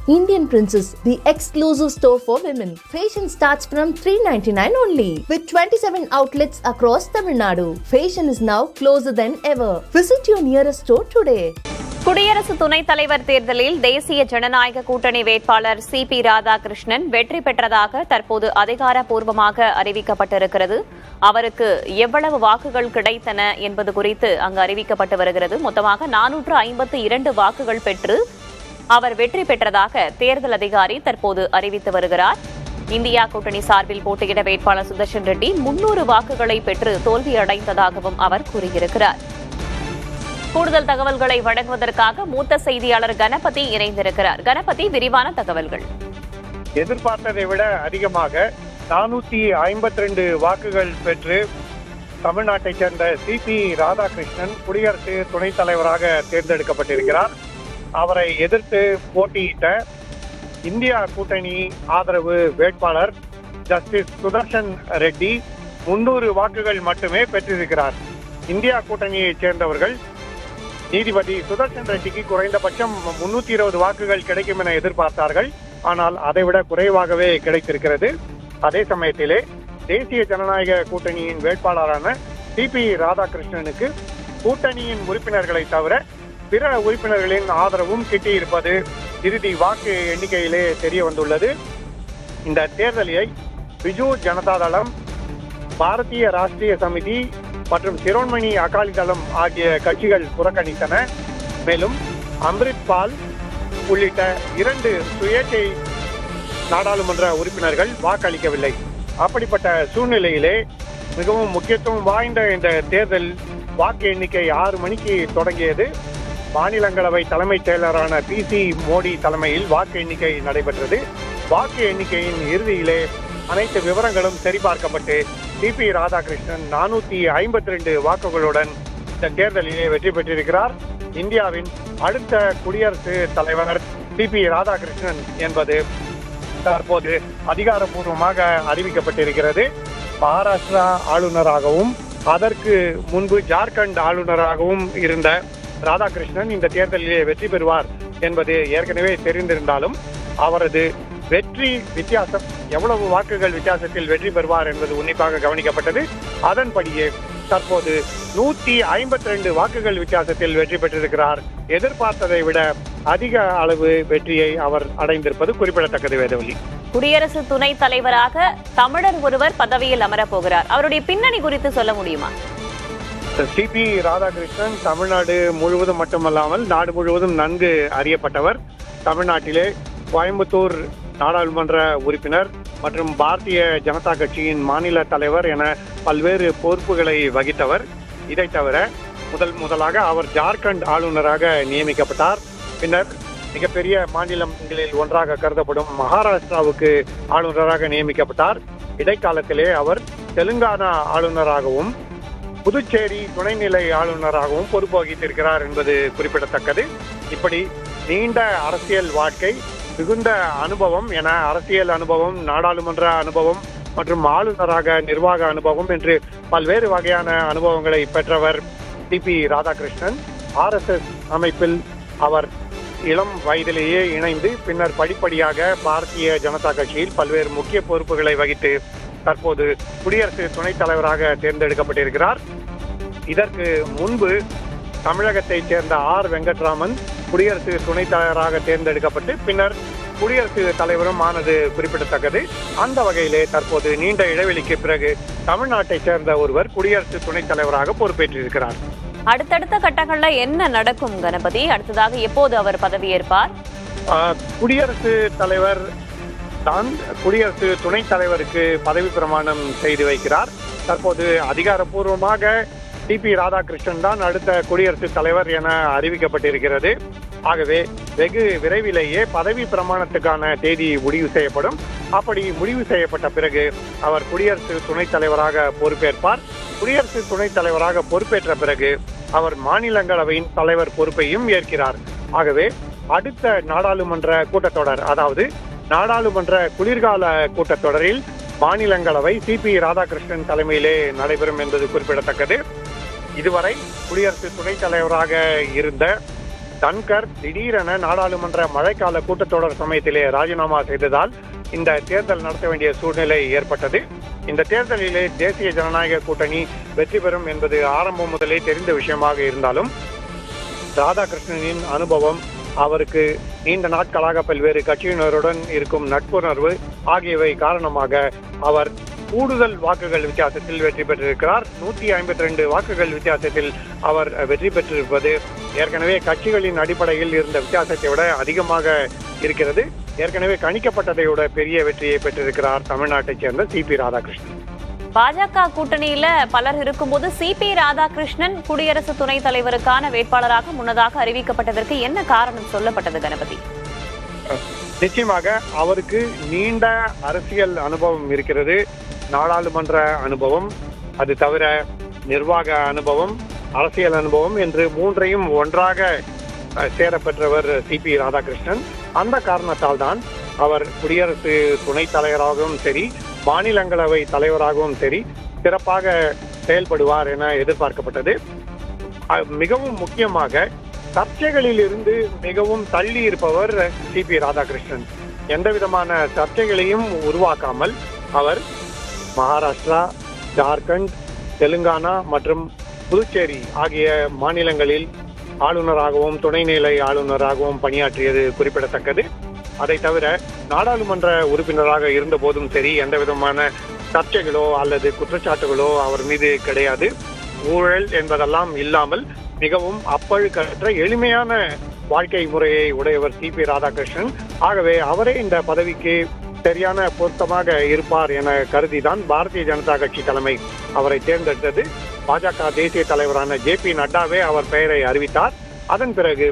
Indian Princess, the exclusive store for women. Fashion starts from $399 only. With 27 outlets across Tamil Nadu. Fashion is now closer than ever. Visit your nearest store today. குடியரசு துணைத் தலைவர் தேர்தலில் தேசிய ஜனநாயக கூட்டணி வேட்பாளர் CP Radhakrishnan வெற்றி பெற்றதாக தற்போது அதிகாரப்பூர்வமாக அறிவிக்கப்பட்டிருக்கிறது. அவருக்கு எவ்வளவு வாக்குகள் கிடைத்தன என்பது குறித்து அங்கு அறிவிக்கப்பட்டு வருகிறது. மொத்தமாக 452 வாக்குகள் பெற்று அவர் வெற்றி பெற்றதாக தேர்தல் அதிகாரி தற்போது அறிவித்து வருகிறார். இந்தியா கூட்டணி சார்பில் போட்டியிட வேட்பாளர் சுதர்ஷன் ரெட்டி 300 வாக்குகளை பெற்று தோல்வியடைந்ததாகவும் அவர் கூறியிருக்கிறார். கூடுதல் தகவல்களை வழங்குவதற்காக மூத்த செய்தியாளர் கணபதி இணைந்திருக்கிறார். கணபதி, விரிவான தகவல்கள். எதிர்பார்த்ததை விட அதிகமாக 452 வாக்குகள் பெற்று தமிழ்நாட்டைச் சேர்ந்த சிபி ராதாகிருஷ்ணன் குடியரசு துணைத் தலைவராக தேர்ந்தெடுக்கப்பட்டிருக்கிறார். அவரை எதிர்த்து போட்டியிட்ட இந்தியா கூட்டணி ஆதரவு வேட்பாளர் ஜஸ்டிஸ் சுதர்ஷன் ரெட்டி 300 வாக்குகள் மட்டுமே பெற்றிருக்கிறார். இந்தியா கூட்டணியைச் சேர்ந்தவர்கள் நீதிபதி சுதர்ஷன் ரெட்டிக்கு குறைந்தபட்சம் 320 வாக்குகள் கிடைக்கும் என எதிர்பார்த்தார்கள். ஆனால் அதைவிட குறைவாகவே கிடைத்திருக்கிறது. அதே சமயத்திலே தேசிய ஜனநாயக கூட்டணியின் வேட்பாளரான சிபி ராதாகிருஷ்ணனுக்கு கூட்டணியின் உறுப்பினர்களை தவிர பிற உறுப்பினர்களின் ஆதரவும் கிட்டியிருப்பது இறுதி வாக்கு எண்ணிக்கையிலே தெரிய வந்துள்ளது. இந்த தேர்தலை பிஜு ஜனதா தளம், பாரதிய ராஷ்டிரிய சமிதி மற்றும் சிரோன்மணி அகாலி தளம் ஆகிய கட்சிகள் புறக்கணித்தன. மேலும் அம்ரித் பால் உள்ளிட்ட 2 சுயேட்சை நாடாளுமன்ற உறுப்பினர்கள் வாக்களிக்கவில்லை. அப்படிப்பட்ட சூழ்நிலையிலே மிகவும் முக்கியத்துவம் வாய்ந்த இந்த தேர்தல் வாக்கு எண்ணிக்கை 6 மணிக்கு தொடங்கியது. மாநிலங்களவை தலைமைச் செயலரான PC மோடி தலைமையில் வாக்கு எண்ணிக்கை நடைபெற்றது. வாக்கு எண்ணிக்கையின் இறுதியிலே அனைத்து விவரங்களும் சரிபார்க்கப்பட்டு சிபி ராதாகிருஷ்ணன் 452 வாக்குகளுடன் இந்த தேர்தலிலே வெற்றி பெற்றிருக்கிறார். இந்தியாவின் அடுத்த குடியரசுத் தலைவர் சிபி ராதாகிருஷ்ணன் என்பது தற்போது அதிகாரப்பூர்வமாக அறிவிக்கப்பட்டிருக்கிறது. மகாராஷ்டிரா ஆளுநராகவும் அதற்கு முன்பு ஜார்க்கண்ட் ஆளுநராகவும் இருந்த ராதாகிருஷ்ணன் இந்த தேர்தலிலே வெற்றி பெறுவார் என்பது ஏற்கனவே தெரிந்திருந்தாலும் அவரது வெற்றி வித்தியாசம் எவ்வளவு வாக்குகள் வித்தியாசத்தில் வெற்றி பெறுவார் என்பது உன்னிப்பாக கவனிக்கப்பட்டது. அதன்படியே தற்போது 152 வாக்குகள் வித்தியாசத்தில் வெற்றி பெற்றிருக்கிறார். எதிர்பார்த்ததை விட அதிக அளவு வெற்றியை அவர் அடைந்திருப்பது குறிப்பிடத்தக்கது. வேதவழி, குடியரசு துணைத் தலைவராக தமிழர் ஒருவர் பதவியில் அமரப் போகிறார். அவருடைய பின்னணி குறித்து சொல்ல முடியுமா? சிபி ராதாகிருஷ்ணன் தமிழ்நாடு முழுவதும் மட்டுமல்லாமல் நாடு முழுவதும் நன்கு அறியப்பட்டவர். தமிழ்நாட்டிலே கோயம்புத்தூர் நாடாளுமன்ற உறுப்பினர் மற்றும் பாரதிய ஜனதா கட்சியின் மாநில தலைவர் என பல்வேறு பொறுப்புகளை வகித்தவர். இதை தவிர முதலாக அவர் ஜார்க்கண்ட் ஆளுநராக நியமிக்கப்பட்டார். பின்னர் மிகப்பெரிய மாநிலங்களில் ஒன்றாக கருதப்படும் மகாராஷ்டிராவுக்கு ஆளுநராக நியமிக்கப்பட்டார். இடைக்காலத்திலே அவர் தெலுங்கானா ஆளுநராகவும் புதுச்சேரி துணைநிலை ஆளுநராகவும் பொறுப்பு வகித்திருக்கிறார் என்பது குறிப்பிடத்தக்கது. இப்படி நீண்ட அரசியல் வாழ்க்கை, மிகுந்த அனுபவம் என அரசியல் அனுபவம், நாடாளுமன்ற அனுபவம் மற்றும் ஆளுநராக நிர்வாக அனுபவம் என்று பல்வேறு வகையான அனுபவங்களை பெற்றவர் சிபி ராதாகிருஷ்ணன். RSS அமைப்பில் அவர் இளம் வயதிலேயே இணைந்து பின்னர் படிப்படியாக பாரதிய ஜனதா கட்சியில் பல்வேறு முக்கிய பொறுப்புகளை வகித்து தற்போது குடியரசு துணைத் தலைவராக தேர்ந்தெடுக்கப்பட்டிருக்கிறார். இதற்கு முன்பு தமிழகத்தைச் சேர்ந்த வெங்கட்ராமன் குடியரசு துணைத் தலைவராக தேர்ந்தெடுக்கப்பட்டு பின்னர் குடியரசு தலைவரும் ஆனது குறிப்பிடத்தக்கது. அந்த வகையிலே தற்போது நீண்ட இடைவெளிக்கு பிறகு தமிழ்நாட்டைச் சேர்ந்த ஒருவர் குடியரசு துணைத் தலைவராக பொறுப்பேற்றிருக்கிறார். அடுத்தடுத்த கட்டங்கள்ல என்ன நடக்கும் கணபதி? அடுத்ததாக எப்போது அவர் பதவியேற்பார்? குடியரசு தலைவர் தான் குடியரசு துணைத் தலைவருக்கு பதவி பிரமாணம் செய்து வைக்கிறார். தற்போது அதிகாரப்பூர்வமாக சிபி ராதாகிருஷ்ணன் தான் அடுத்த குடியரசுத் தலைவர் என அறிவிக்கப்பட்டிருக்கிறது. ஆகவே வெகு விரைவிலேயே பதவி பிரமாணத்துக்கான தேதி முடிவு செய்யப்படும். அப்படி முடிவு செய்யப்பட்ட பிறகு அவர் குடியரசு துணைத் தலைவராக பொறுப்பேற்பார். குடியரசு துணைத் தலைவராக பொறுப்பேற்ற பிறகு அவர் மாநிலங்களவையின் தலைவர் பொறுப்பையும் ஏற்கிறார். ஆகவே அடுத்த நாடாளுமன்ற கூட்டத்தொடர், அதாவது நாடாளுமன்ற குளிர்கால கூட்டத்தொடரில் மாநிலங்களவை சிபி ராதாகிருஷ்ணன் தலைமையிலே நடைபெறும் என்பது குறிப்பிடத்தக்கது. இதுவரை குடியரசு துணைத் தலைவராக இருந்த தன்கர் திடீரென நாடாளுமன்ற மழைக்கால கூட்டத்தொடர் சமயத்திலே ராஜினாமா செய்ததால் இந்த தேர்தல் நடத்த வேண்டிய சூழ்நிலை ஏற்பட்டது. இந்த தேர்தலிலே தேசிய ஜனநாயக கூட்டணி வெற்றி பெறும் என்பது ஆரம்பம் முதலே தெரிந்த விஷயமாக இருந்தாலும் ராதாகிருஷ்ணனின் அனுபவம், அவருக்கு நீண்ட நாட்களாக பல்வேறு கட்சியினருடன் இருக்கும் நட்புணர்வு ஆகியவை காரணமாக அவர் கூடுதல் வாக்குகள் வித்தியாசத்தில் வெற்றி பெற்றிருக்கிறார். 152 வாக்குகள் வித்தியாசத்தில் அவர் வெற்றி பெற்றிருப்பது ஏற்கனவே கட்சிகளின் அடிப்படையில் இருந்த வித்தியாசத்தை விட அதிகமாக இருக்கிறது. ஏற்கனவே கணிக்கப்பட்டதை விட பெரிய வெற்றியை பெற்றிருக்கிறார் தமிழ்நாட்டைச் சேர்ந்த சிபி ராதாகிருஷ்ணன். பாஜக கூட்டணியில பலர் இருக்கும்போது சிபி ராதாகிருஷ்ணன் குடியரசு துணைத் தலைவருக்கான வேட்பாளராக முன்னதாக அறிவிக்கப்பட்டதற்கு என்ன காரணம் சொல்லப்பட்டது கணபதி? நிச்சயமாக அவருக்கு நீண்ட அரசியல் அனுபவம் இருக்கிறது. நாடாளுமன்ற அனுபவம், அது தவிர நிர்வாக அனுபவம், அரசியல் அனுபவம் என்று மூன்றையும் ஒன்றாக சேரப்பெற்றவர் சிபி ராதாகிருஷ்ணன். அந்த காரணத்தால் தான் அவர் குடியரசு துணைத் தலைவராகவும் சரி, மாநிலங்களவை தலைவராகவும் சரி சிறப்பாக செயல்படுவார் என எதிர்பார்க்கப்பட்டது. மிகவும் முக்கியமாக சர்ச்சைகளில் இருந்து மிகவும் தள்ளி இருப்பவர் சிபி ராதாகிருஷ்ணன். எந்த விதமான சர்ச்சைகளையும் உருவாக்காமல் அவர் மகாராஷ்டிரா, ஜார்க்கண்ட், தெலுங்கானா மற்றும் புதுச்சேரி ஆகிய மாநிலங்களில் ஆளுநராகவும் துணைநிலை ஆளுநராகவும் பணியாற்றியது குறிப்பிடத்தக்கது. அதை தவிர நாடாளுமன்ற உறுப்பினராக இருந்த போதும் சரி, எந்த விதமான சர்ச்சைகளோ அல்லது குற்றச்சாட்டுகளோ அவர் மீது கிடையாது. ஊழல் என்பதெல்லாம் இல்லாமல் மிகவும் அப்பழுக்கற்ற எளிமையான வாழ்க்கை முறையை உடையவர் சிபி ராதாகிருஷ்ணன். ஆகவே அவரே இந்த பதவிக்கு சரியான பொருத்தமாக இருப்பார் என கருதிதான் பாரதிய ஜனதா கட்சி தலைமை அவரை தேர்ந்தெடுத்தது. பாஜக தேசிய தலைவரான ஜே.பி. நட்டாவே அவர் பெயரை அறிவித்தார். அதன் பிறகு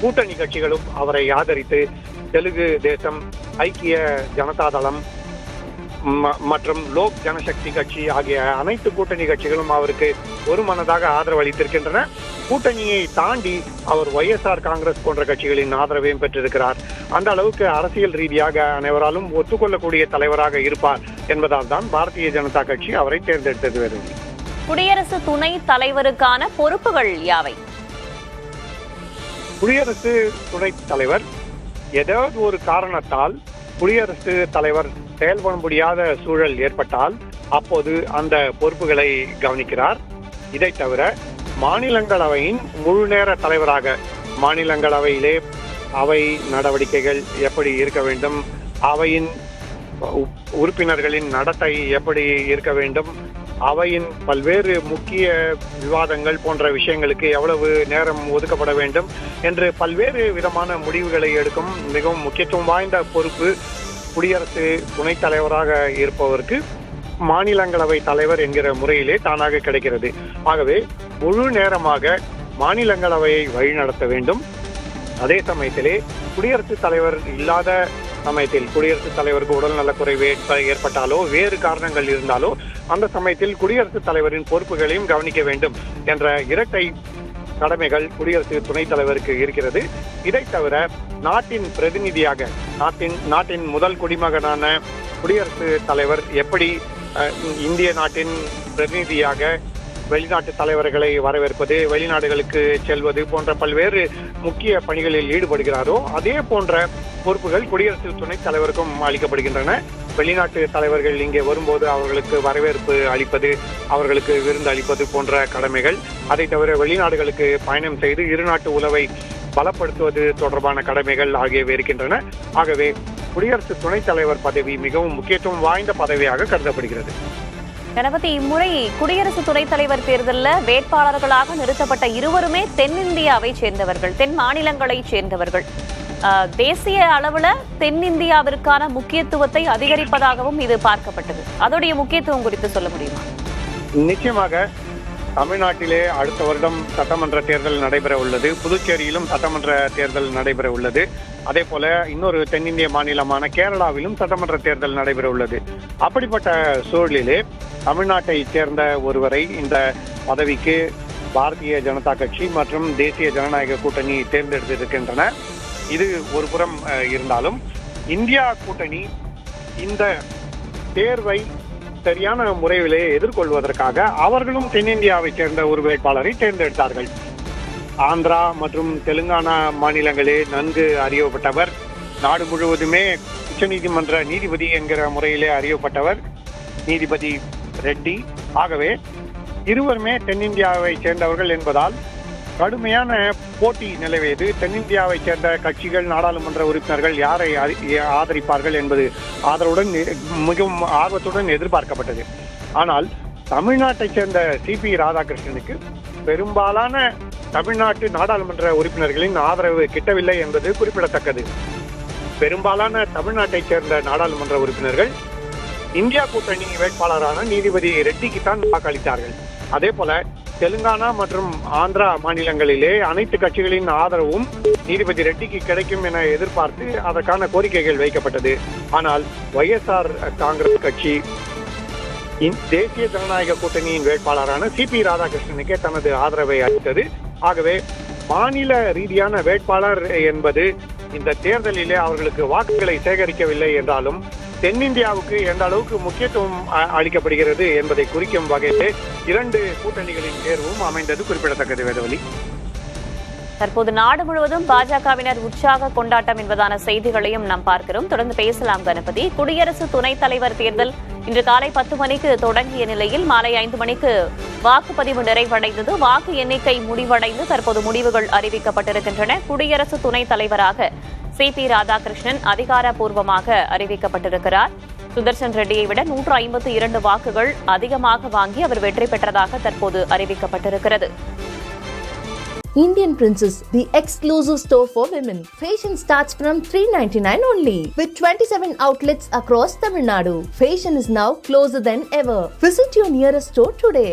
கூட்டணி கட்சிகளும் அவரை ஆதரித்து தெலுங்கு தேசம், ஐக்கிய ஜனதாதளம் மற்றும் லோக் ஜனசக்தி கட்சி ஆகிய அனைத்து கூட்டணி கட்சிகளும் அவருக்கு ஒரு மனதாக ஆதரவு அளித்திருக்கின்றன. கூட்டணியை தாண்டி அவர் ஒய்எஸ்ஆர் காங்கிரஸ் போன்ற கட்சிகளின் ஆதரவையும் பெற்றிருக்கிறார். அந்த அளவுக்கு அரசியல் ரீதியாக அனைவராலும் ஒத்துக்கொள்ளக்கூடிய தலைவராக இருப்பார் என்பதால் தான் பாரதிய ஜனதா கட்சி அவரை தேர்ந்தெடுத்தது. வேறு குடியரசு துணைத் தலைவருக்கான பொறுப்புகள் யாவை? குடியரசு துணைத் தலைவர் ஏதாவது ஒரு காரணத்தால் குடியரசு தலைவர் செயல்பட முடியாத சூழல் ஏற்பட்டால் அப்போது அந்த பொறுப்புகளை கவனிக்கிறார். இதை தவிர மாநிலங்களவையின் முழு நேர தலைவராக மாநிலங்களவையிலே அவை நடவடிக்கைகள் எப்படி இருக்க வேண்டும், அவையின் உறுப்பினர்களின் நடத்தை எப்படி இருக்க வேண்டும், அவையின் பல்வேறு முக்கிய விவாதங்கள் போன்ற விஷயங்களுக்கு எவ்வளவு நேரம் ஒதுக்கப்பட வேண்டும் என்று பல்வேறு விதமான முடிவுகளை எடுக்கும் மிகவும் முக்கியத்துவம் வாய்ந்த பொறுப்பு குடியரசு துணைத் தலைவராக இருப்பவருக்கு மாநிலங்களவை தலைவர் என்கிற முறையிலே தானாக கிடைக்கிறது. ஆகவே முழு நேரமாக மாநிலங்களவையை வழிநடத்த வேண்டும். அதே சமயத்திலே குடியரசுத் தலைவர் இல்லாத சமயத்தில் குடியரசுத் தலைவருக்கு உடல் நலக்குறைவு ஏற்பட்டாலோ வேறு காரணங்கள் இருந்தாலோ அந்த சமயத்தில் குடியரசுத் தலைவரின் பொறுப்புகளையும் கவனிக்க வேண்டும் என்ற இரட்டை கடமைகள் குடியரசு துணைத் தலைவருக்கு இருக்கிறது. இதை தவிர நாட்டின் பிரதிநிதியாக நாட்டின் முதல் குடிமகனான குடியரசு தலைவர் எப்படி இந்திய நாட்டின் பிரதிநிதியாக வெளிநாட்டு தலைவர்களை வரவேற்பது, வெளிநாடுகளுக்கு செல்வது போன்ற பல்வேறு முக்கிய பணிகளில் ஈடுபடுகிறாரோ அதே போன்ற பொறுப்புகள் குடியரசு துணைத் தலைவருக்கும் அளிக்கப்படுகின்றன. வெளிநாட்டு தலைவர்கள் இங்கே வரும்போது அவர்களுக்கு வரவேற்பு அளிப்பது, அவர்களுக்கு விருந்து அளிப்பது போன்ற கடமைகள், அதை தவிர வெளிநாடுகளுக்கு பயணம் செய்து இருநாட்டு உறவை பலப்படுத்துவது தொடர்பான கடமைகள் ஆகியவை இருக்கின்றன. ஆகவே குடியரசு துணைத் தலைவர் பதவி மிகவும் முக்கியத்துவம் வாய்ந்த பதவியாக கருதப்படுகிறது. கணபதி, இம்முறை குடியரசு துணைத் தலைவர் தேர்தலில் வேட்பாளர்களாக நிறுத்தப்பட்ட இருவருமே தென்னிந்தியாவை சேர்ந்தவர்கள், தென் மாநிலங்களை சேர்ந்தவர்கள். தேசிய அளவுல தென்னிந்தியாவிற்கான முக்கியத்துவத்தை அதிகரிப்பதாகவும் இது பார்க்கப்பட்டது. அதோடைய முக்கியத்துவம் குறித்து சொல்ல முடியுமா? நிச்சயமாக தமிழ்நாட்டிலே அடுத்த வருடம் சட்டமன்ற தேர்தல் நடைபெற உள்ளது. புதுச்சேரியிலும் சட்டமன்ற தேர்தல் நடைபெற உள்ளது. அதே போல இன்னொரு தென்னிந்திய மாநிலமான கேரளாவிலும் சட்டமன்ற தேர்தல் நடைபெற உள்ளது. அப்படிப்பட்ட சூழலிலே தமிழ்நாட்டை சேர்ந்த ஒருவரை இந்த பதவிக்கு பாரதிய ஜனதா கட்சி மற்றும் தேசிய ஜனநாயக கூட்டணி தேர்ந்தெடுத்திருக்கின்றன. இது ஒரு புறம் இருந்தாலும் இந்தியா கூட்டணி இந்த தேர்வை சரியான முறையிலே எதிர்கொள்வதற்காக அவர்களும் தென்னிந்தியாவை சேர்ந்த ஒரு வேட்பாளரை தேர்ந்தெடுத்தார்கள். ஆந்திரா மற்றும் தெலுங்கானா மாநிலங்களில் நன்கு அறியப்பட்டவர். நாடு முழுவதுமே உச்சநீதிமன்ற நீதிபதி என்கிற முறையிலே அறியப்பட்டவர் நீதிபதி ரெட்டி. ஆகவே இருவருமே தென்னிந்தியாவை சேர்ந்தவர்கள் என்பதால் கடுமையான போட்டி நிலவியது. தென்னிந்தியாவை சேர்ந்த கட்சிகள், நாடாளுமன்ற உறுப்பினர்கள் யாரை ஆதரிப்பார்கள் என்பது மிகவும் ஆர்வத்துடன் எதிர்பார்க்கப்பட்டது. ஆனால் தமிழ்நாட்டை சேர்ந்த சிபி ராதாகிருஷ்ணனுக்கு பெரும்பாலான தமிழ்நாட்டு நாடாளுமன்ற உறுப்பினர்களின் ஆதரவு கிட்டவில்லை என்பது குறிப்பிடத்தக்கது. பெரும்பாலான தமிழ்நாட்டை சேர்ந்த நாடாளுமன்ற உறுப்பினர்கள் இந்தியா கூட்டணி வேட்பாளரான நீதிபதி ரெட்டிக்குத்தான் வாக்களித்தார்கள். அதே போல தெலுங்கானா மற்றும் ஆந்திரா மாநிலங்களிலே அனைத்து கட்சிகளின் ஆதரவும் நீதிபதி ரெட்டிக்கு கிடைக்கும் என எதிர்பார்த்து அதற்கான கோரிக்கைகள் வைக்கப்பட்டது. ஆனால் YSR காங்கிரஸ் கட்சி தேசிய ஜனநாயக கூட்டணியின் வேட்பாளரான சிபி ராதாகிருஷ்ணனுக்கே தனது ஆதரவை அளித்தது. ஆகவே மாநில ரீதியான வேட்பாளர் என்பது இந்த தேர்தலிலே அவர்களுக்கு வாக்குகளை சேகரிக்கவில்லை என்றாலும் தென்னிந்தியாவுக்கு எந்த அளவுக்கு முக்கியத்துவம் அளிக்கப்படுகிறது என்பதை குறிக்கும் வகையிலே 2 கூட்டணிகளின் தேர்வும் அமைந்தது குறிப்பிடத்தக்கது. வேதவலி, தற்போது நாடு முழுவதும் பாஜகவினர் உற்சாக கொண்டாட்டம் என்பதான செய்திகளையும் நாம் பார்க்கிறோம். தொடர்ந்து பேசலாம் கணபதி. குடியரசு துணைத் தலைவர் தேர்தல் இன்று காலை 10 மணிக்கு தொடங்கிய நிலையில் மாலை 5 மணிக்கு வாக்குப்பதிவு நிறைவடைந்தது. வாக்கு எண்ணிக்கை முடிவடைந்து தற்போது முடிவுகள் அறிவிக்கப்பட்டிருக்கின்றன. குடியரசு துணைத் தலைவராக சிபி ராதாகிருஷ்ணன் அதிகாரப்பூர்வமாக அறிவிக்கப்பட்டிருக்கிறார். சுதர்சன் ரெட்டியை விட 152 வாக்குகள் அதிகமாக வாங்கி அவர் வெற்றி பெற்றதாக தற்போது அறிவிக்கப்பட்டிருக்கிறது. Indian Princess, the exclusive store for women. Fashion starts from $399 only. With 27 outlets across Tamil Nadu. Fashion is now closer than ever. Visit your nearest store today.